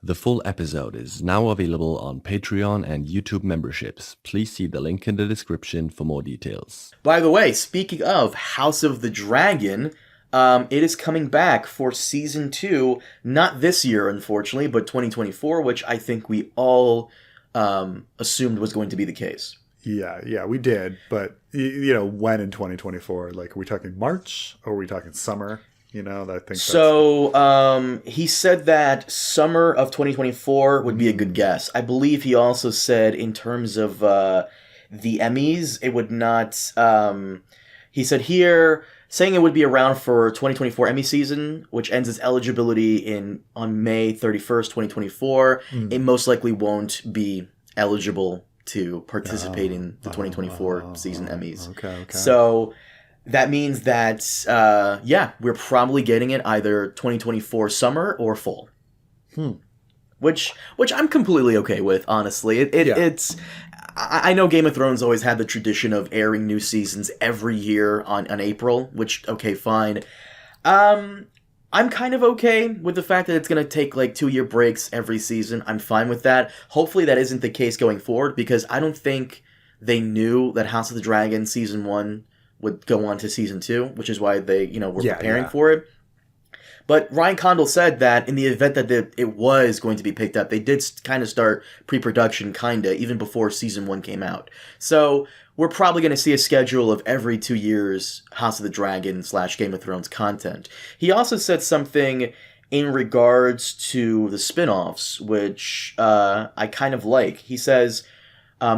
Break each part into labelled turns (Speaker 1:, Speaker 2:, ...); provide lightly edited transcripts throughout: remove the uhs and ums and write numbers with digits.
Speaker 1: The full episode is now available on Patreon and YouTube memberships. Please see the link in the description for more details.
Speaker 2: By the way, speaking of House of the Dragon, it is coming back for Season 2, not this year, unfortunately, but 2024, which I think we all assumed was going to be the case.
Speaker 3: Yeah, we did. But, when in 2024? Like, are we talking March or are we talking summer? I think
Speaker 2: so. He said that summer of 2024 would be a good guess. I believe he also said in terms of the Emmys, it would not. He said here, saying it would be around for 2024 Emmy season, which ends its eligibility on May 31st, 2024. It most likely won't be eligible to participate in the 2024 season Emmys.
Speaker 3: Okay.
Speaker 2: So that means that, we're probably getting it either 2024 summer or fall. Which I'm completely okay with, honestly. It's... I know Game of Thrones always had the tradition of airing new seasons every year on April, which, okay, fine. I'm kind of okay with the fact that it's going to take, 2-year breaks every season. I'm fine with that. Hopefully that isn't the case going forward, because I don't think they knew that House of the Dragon Season 1 would go on to Season 2, which is why they, were preparing for it. But Ryan Condal said that in the event that it was going to be picked up, they did kind of start pre-production, even before Season 1 came out. So we're probably going to see a schedule of every 2 years House of the Dragon / Game of Thrones content. He also said something in regards to the spinoffs, which I kind of like. He says,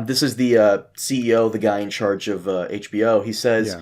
Speaker 2: this is the CEO, the guy in charge of HBO. He says...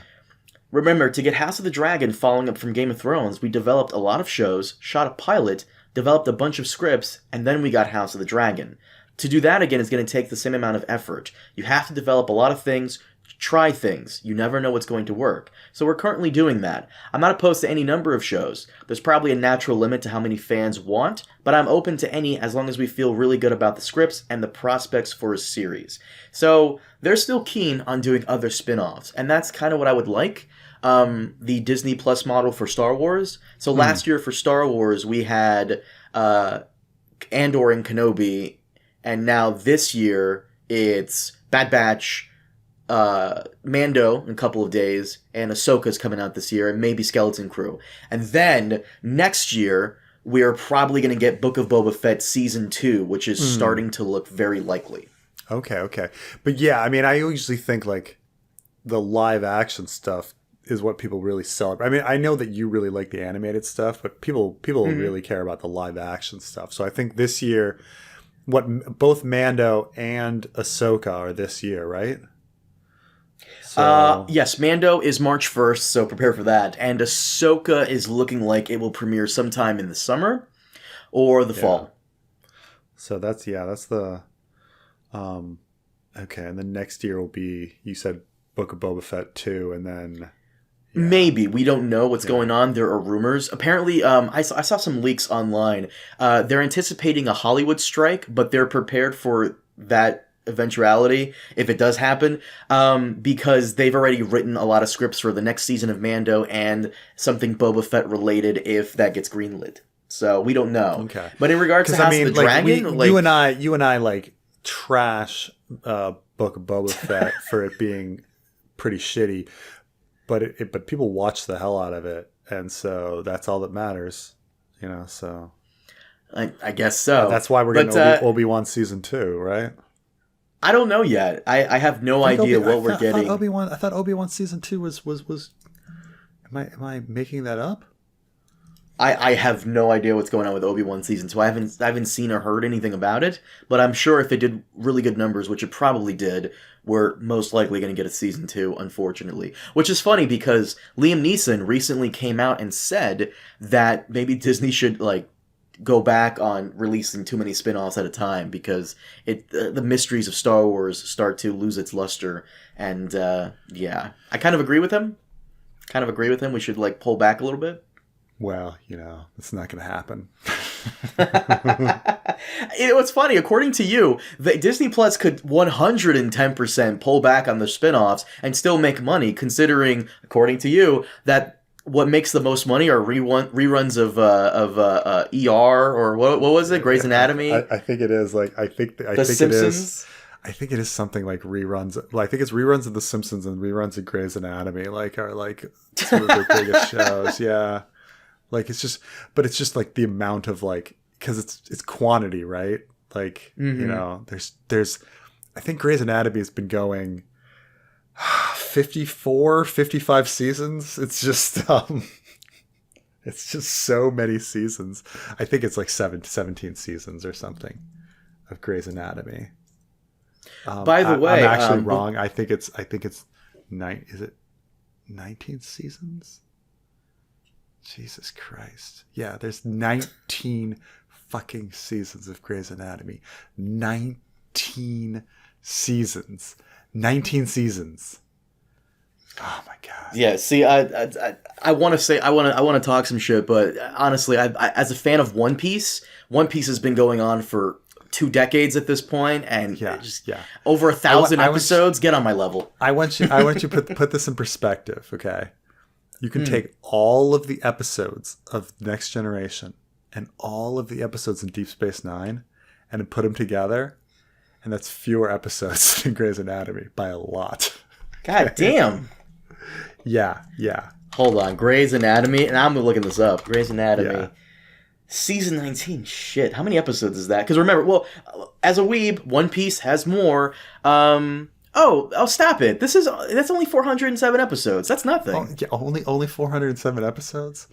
Speaker 2: Remember, to get House of the Dragon following up from Game of Thrones, we developed a lot of shows, shot a pilot, developed a bunch of scripts, and then we got House of the Dragon. To do that again is going to take the same amount of effort. You have to develop a lot of things, try things. You never know what's going to work. So we're currently doing that. I'm not opposed to any number of shows. There's probably a natural limit to how many fans want, but I'm open to any as long as we feel really good about the scripts and the prospects for a series. So they're still keen on doing other spin-offs, and that's kind of what I would like. The Disney Plus model for Star Wars. So last year for Star Wars, we had Andor and Kenobi, and now this year it's Bad Batch, Mando in a couple of days, and Ahsoka's coming out this year, and maybe Skeleton Crew. And then next year, we're probably going to get Book of Boba Fett Season 2, which is starting to look very likely.
Speaker 3: Okay. But yeah, I mean, I usually think the live action stuff is what people really celebrate. I mean, I know that you really like the animated stuff, but people really care about the live action stuff. So I think this year, both Mando and Ahsoka are this year, right? So...
Speaker 2: yes, Mando is March 1st, so prepare for that. And Ahsoka is looking like it will premiere sometime in the summer or the fall.
Speaker 3: So that's the... okay, and then next year will be, you said Book of Boba Fett 2, and then... Yeah.
Speaker 2: Maybe. We don't know what's going on. There are rumors. Apparently, I saw some leaks online. They're anticipating a Hollywood strike, but they're prepared for that eventuality if it does happen, because they've already written a lot of scripts for the next season of Mando and something Boba Fett related if that gets greenlit. So we don't know.
Speaker 3: Okay.
Speaker 2: But in regards to House of the Dragon...
Speaker 3: you and I trash Book of Boba Fett for it being pretty shitty. But people watch the hell out of it, and so that's all that matters, so...
Speaker 2: I guess so.
Speaker 3: That's why we're getting Obi-Wan Season 2, right?
Speaker 2: I don't know yet. I have no idea what we're getting.
Speaker 3: I thought Obi-Wan Season 2 was... Am I making that up?
Speaker 2: I have no idea what's going on with Obi-Wan Season 2. I haven't seen or heard anything about it, but I'm sure if they did really good numbers, which it probably did, we're most likely going to get a Season 2, unfortunately. Which is funny because Liam Neeson recently came out and said that maybe Disney should, go back on releasing too many spin-offs at a time because the mysteries of Star Wars start to lose its luster. And, I kind of agree with him. We should, pull back a little bit.
Speaker 3: Well, it's not going to happen.
Speaker 2: What's funny, according to you, Disney Plus could 110% pull back on the spin-offs and still make money, considering, according to you, that what makes the most money are reruns of ER, or what was it? Grey's Anatomy.
Speaker 3: I think it is like I think
Speaker 2: The Simpsons.
Speaker 3: I think it is something like reruns. Well, I think it's reruns of The Simpsons and reruns of Grey's Anatomy. Like are like two of their biggest shows. Yeah, like it's just like the amount of like because it's quantity, right? Like you know, there's I think Grey's Anatomy has been going 54, 55 seasons. It's just so many seasons. I think it's like 17 seasons or something of Grey's Anatomy.
Speaker 2: By the way,
Speaker 3: I'm actually wrong. I think it's is it 19 seasons? Jesus Christ. Yeah, there's 19 fucking seasons of Grey's Anatomy. 19 seasons. 19 seasons. Oh my god.
Speaker 2: Yeah. See, I want to talk some shit, but honestly, I as a fan of One Piece has been going on for 2 decades at this point, and over 1,000 episodes. Get on my level.
Speaker 3: I want you to put this in perspective. Okay, you can take all of the episodes of Next Generation and all of the episodes in Deep Space Nine, and put them together. And that's fewer episodes than Grey's Anatomy by a lot.
Speaker 2: God damn.
Speaker 3: Yeah.
Speaker 2: Hold on. Grey's Anatomy. And I'm looking this up. Grey's Anatomy. Season 19. Shit. How many episodes is that? Because remember, well, as a weeb, One Piece has more. Stop it. That's only 407 episodes. That's nothing.
Speaker 3: Oh, yeah, only 407 episodes?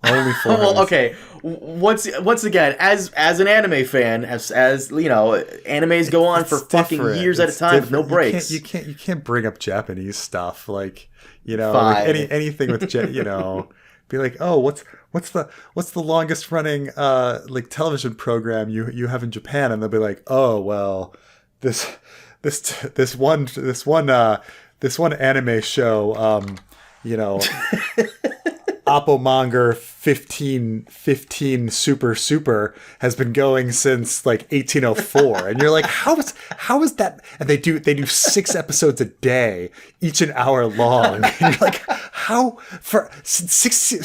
Speaker 3: Only 400.
Speaker 2: Well, okay. Once again, as an anime fan, as you know, animes go on for fucking years at a time with no breaks.
Speaker 3: You can't bring up Japanese stuff like like anything with be like, oh, what's the longest running like television program you have in Japan, and they'll be like, oh well, this one anime show Appomonger 15 super has been going since like 1804, and you're like, how is that? And they do 6 episodes a day, each an hour long. And you're like, since then,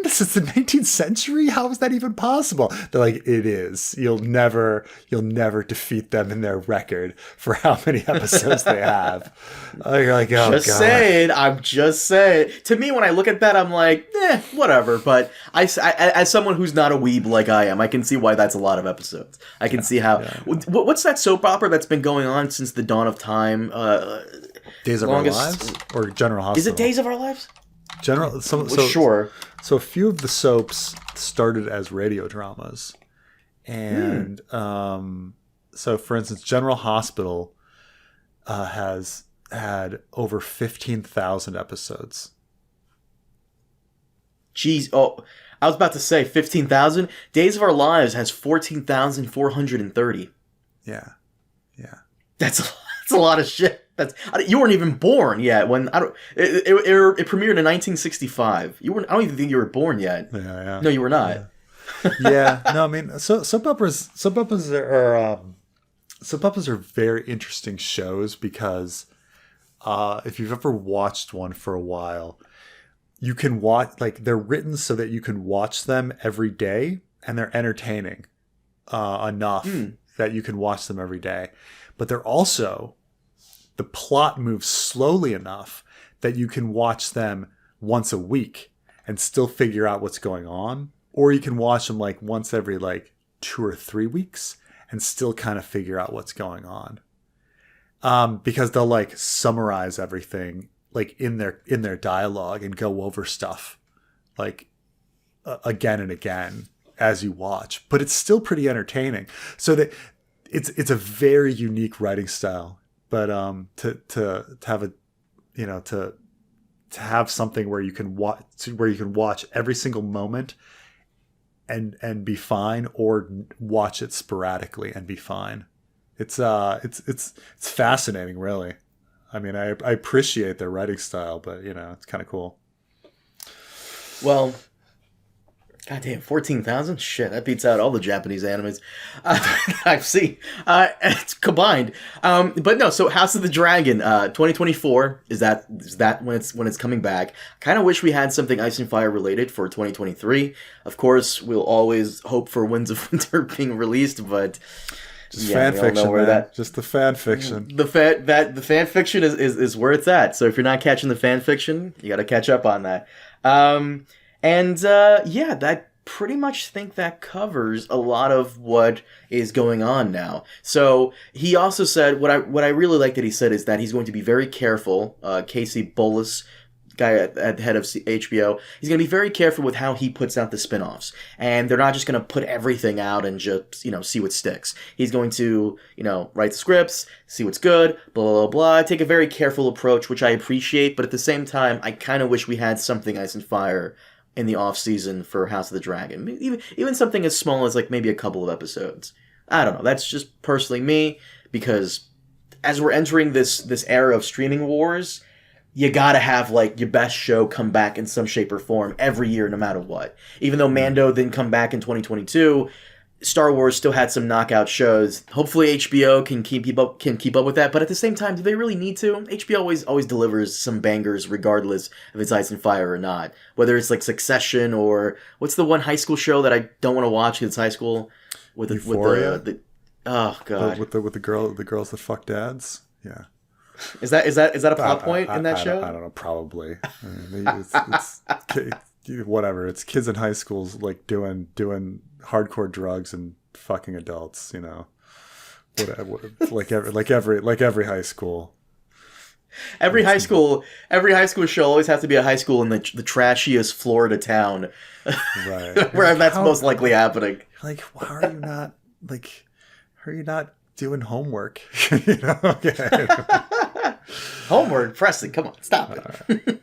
Speaker 3: since the 19th century, how is that even possible? They're like, it is. You'll never defeat them in their record for how many episodes they have. You're like, oh god.
Speaker 2: I'm just saying. To me, when I look at that, I'm like, whatever. But I, as someone who's not a weeb like I am, I can see why that's a lot of episodes. I can see how. Yeah. What's that soap opera that's been going on since the dawn of time?
Speaker 3: Days of Our Lives or General Hospital?
Speaker 2: Is it Days of Our Lives?
Speaker 3: Sure. So a few of the soaps started as radio dramas, and so for instance, General Hospital has had over 15,000 episodes.
Speaker 2: Jeez. Oh, I was about to say 15,000. Days of Our Lives has 14,430.
Speaker 3: Yeah.
Speaker 2: That's a lot of shit. You weren't even born yet when it premiered in 1965. I don't even think you were born yet.
Speaker 3: Yeah.
Speaker 2: No, you were not.
Speaker 3: Yeah. No, I mean, soap operas are very interesting shows because if you've ever watched one for a while, you can watch, like, they're written so that you can watch them every day, and they're entertaining enough that you can watch them every day. But they're also, the plot moves slowly enough that you can watch them once a week and still figure out what's going on. Or you can watch them like once every like 2 or 3 weeks and still kind of figure out what's going on. Because they'll like summarize everything like in their dialogue and go over stuff like again and again as you watch. But it's still pretty entertaining. So that it's a very unique writing style. But to have to have something where you can watch every single moment and be fine, or watch it sporadically and be fine. It's fascinating, really. I mean, I appreciate their writing style, but it's kind of cool.
Speaker 2: Well, God damn, 14,000? Shit, that beats out all the Japanese animes I've seen. It's combined. But no, so House of the Dragon, 2024 is that when it's coming back. Kind of wish we had something Ice and Fire related for 2023. Of course, we'll always hope for Winds of Winter being released, but
Speaker 3: just fan fiction, man. Just the fan fiction.
Speaker 2: The fan fiction is where it's at. So if you're not catching the fan fiction, you got to catch up on that. That pretty much think that covers a lot of what is going on now. So he also said, what I really like that he said is that he's going to be very careful. Casey Bloys, guy at the head of HBO, he's going to be very careful with how he puts out the spinoffs. And they're not just going to put everything out and just, see what sticks. He's going to, write the scripts, see what's good, blah, blah, blah, take a very careful approach, which I appreciate. But at the same time, I kind of wish we had something Ice and Fire in the off season for House of the Dragon. Even something as small as like maybe a couple of episodes. I don't know. That's just personally me, because as we're entering this era of streaming wars, you gotta have like your best show come back in some shape or form every year, no matter what. Even though Mando didn't come back in 2022, Star Wars still had some knockout shows. Hopefully HBO can keep up with that. But at the same time, do they really need to? HBO always delivers some bangers, regardless if it's Ice and Fire or not. Whether it's like Succession or what's the one high school show that I don't want to watch because it's high school with the oh god
Speaker 3: with the girls that fuck dads. Yeah.
Speaker 2: Is that a plot point in that show?
Speaker 3: I don't know. Probably. It's whatever. It's kids in high schools like doing hardcore drugs and fucking adults. Like every high school.
Speaker 2: Every high school show always has to be a high school in the trashiest Florida town, right? Where that's most likely happening.
Speaker 3: Like, how are you not doing homework? Okay.
Speaker 2: Homework, Preston, come on, stop it.